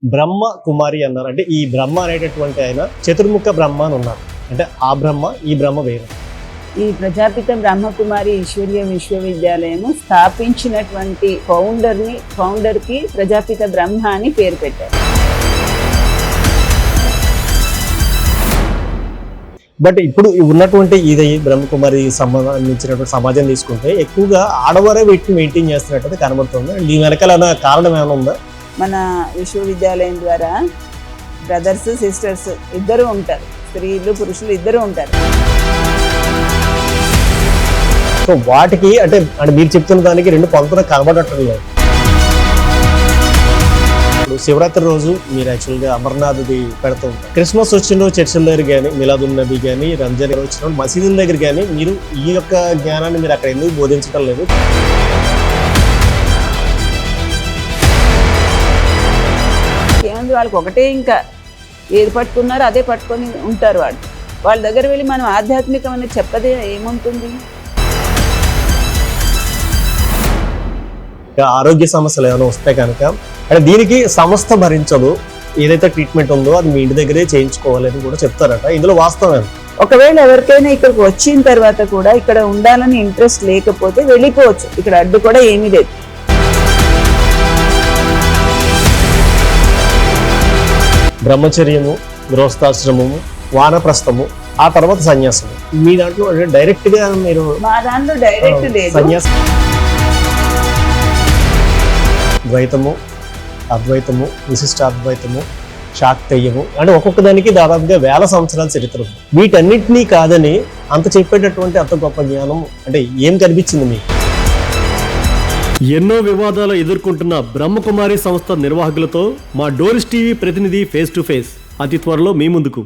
బ్రహ్మ కుమారి అన్నారు. అంటే ఈ బ్రహ్మ అనేటటువంటి ఆయన చతుర్ముఖ బ్రహ్మ అని ఉన్నారు. అంటే ఆ బ్రహ్మ ఈ బ్రహ్మ వేరు. ఈ ప్రజాపిత బ్రహ్మకుమారి ఈశ్వరీయ విశ్వవిద్యాలయము స్థాపించినటువంటి ఫౌండర్కి ప్రజాపిత బ్రహ్మ అని పేరు పెట్టారు. బట్ ఇప్పుడు ఉన్నటువంటి ఇది బ్రహ్మకుమారి సంబంధించినటువంటి సమాజం తీసుకుంటే ఎక్కువగా ఆడవారే వీటిని మెయింటైన్ చేస్తున్నట్టు కనబడుతుంది. దీని వెనకాల కారణం ఏమైనా ఉందా? మన విశ్వవిద్యాలయం ద్వారా బ్రదర్స్ సిస్టర్స్ ఇద్దరు ఉంటారు, స్త్రీలు పురుషులు ఇద్దరు ఉంటారు. సో వాటికి అంటే మీరు చెప్తున్న దానికి రెండు పంపున కనబడటం లేదు. ఇప్పుడు శివరాత్రి రోజు మీరు యాక్చువల్గా అమర్నాథ్ది పెడుతూ ఉంటారు. క్రిస్మస్ వచ్చిన చర్చిల దగ్గర కానీ, మిలాదున్ నబీ కానీ, రంజాన్ వచ్చిన మసీదుల దగ్గర కానీ మీరు ఈ యొక్క జ్ఞానాన్ని మీరు అక్కడ ఎందుకు బోధించడం లేదు? ఏముంది, వాళ్ళకి ఒకటే, ఇంకా ఏది పట్టుకున్నారో అదే పట్టుకొని ఉంటారు. వాళ్ళ దగ్గర వెళ్ళి మనం ఆధ్యాత్మికం అనేది చెప్పదే ఏముంటుంది? ఆరోగ్య సమస్యలు ఏమైనా వస్తే కనుక అంటే దీనికి సంస్థ భరించదు, ఏదైతే ట్రీట్మెంట్ ఉందో అది మీ ఇంటి దగ్గరే చేయించుకోవాలి అని కూడా చెప్తారట. ఇందులో వాస్తవం. ఒకవేళ ఎవరికైనా ఇక్కడికి వచ్చిన తర్వాత కూడా ఇక్కడ ఉండాలని ఇంట్రెస్ట్ లేకపోతే వెళ్ళిపోవచ్చు. ఇక్కడ అడ్డు కూడా ఏమీ లేదు. బ్రహ్మచర్యము, గృహస్థాశ్రమము, వానప్రస్థము, ఆ తర్వాత సన్యాసము. మీ దాంట్లో డైరెక్ట్ గా మీరు? మా దాంట్లో డైరెక్ట్ లేదు. సన్యాసం, ద్వైతము, అద్వైతము, విశిష్టాద్వైతము, శాక్తేయము అంటే ఒక్కొక్క దానికి దాదాపుగా 1000 సంవత్సరాల చరిత్ర ఉంది. వీటన్నిటినీ కాదని అంత చెప్పేటటువంటి అంత గొప్ప జ్ఞానం అంటే ఏం కనిపించింది మీకు? ఎన్నో వివాదాలు ఎదుర్కొంటున్న బ్రహ్మకుమారి సంస్థ నిర్వాహకులతో మా డోరిస్ టీవీ ప్రతినిధి ఫేస్ టు ఫేస్ అతి త్వరలో మీ ముందుకు.